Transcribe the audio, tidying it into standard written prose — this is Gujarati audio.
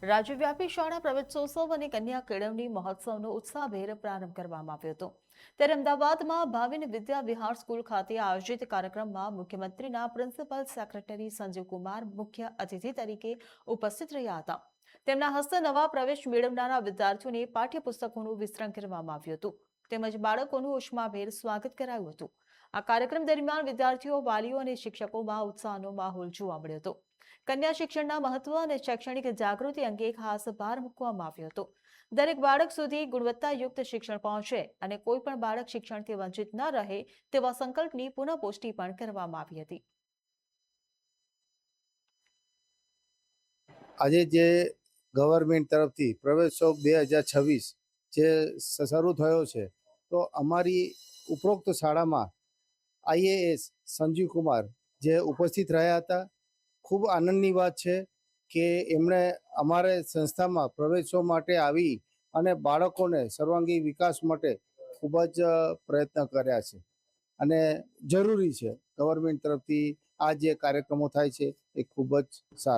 રાજ્યવ્યાપી શાળા પ્રવેશોત્સવ અને કન્યા કેળવણી મહોત્સવનો ઉત્સાહભેર પ્રારંભ કરવામાં આવ્યો હતો ત્યારે અમદાવાદમાં ભાવિન વિદ્યા વિહાર સ્કૂલ ખાતે આયોજિત કાર્યક્રમમાં મુખ્યમંત્રીના પ્રિન્સિપલ સેક્રેટરી સંજીવ કુમાર મુખ્ય અતિથિ તરીકે ઉપસ્થિત રહ્યા હતા। તેમના હસ્તે નવા પ્રવેશ મેળવનારા વિદ્યાર્થીઓને પાઠ્યપુસ્તકોનું વિતરણ કરવામાં આવ્યું હતું તેમજ બાળકોનું ઉષ્માભેર સ્વાગત કરાયું હતું। આ કાર્યક્રમ દરમિયાન વિદ્યાર્થીઓ, વાલીઓ અને શિક્ષકોમાં ઉત્સાહનો માહોલ જોવા મળ્યો હતો। કન્યા શિક્ષણના મહત્વ અને શૈક્ષણિક જાગૃતિ અંગે ખાસ ભાર મૂકવામાં આવ્યો હતો। દરેક બાળક સુધી ગુણવત્તાયુક્ત શિક્ષણ પહોંચે અને કોઈ પણ બાળક શિક્ષણથી વંચિત ન રહે તેવા સંકલ્પની પુનઃપુષ્ટિ પણ કરવામાં આવી હતી। આજે જે ગવર્મેન્ટ તરફથી પ્રવેશોત્સવ 2026 જે શરૂ થયો છે, તો અમારી ઉપરોક્ત શાળામાં આઈએએસ સંજીવ કુમાર જે ઉપસ્થિત રહ્યા હતા। ખૂબ આનંદની વાત છે કે એમણે અમારે સંસ્થામાં પ્રવેશો માટે આવી અને બાળકોને સર્વાંગી વિકાસ માટે ખૂબ જ પ્રયત્ન કર્યા છે અને જરૂરી છે। ગવર્મેન્ટ તરફથી આ જે કાર્યક્રમો થાય છે એ ખૂબ જ સારા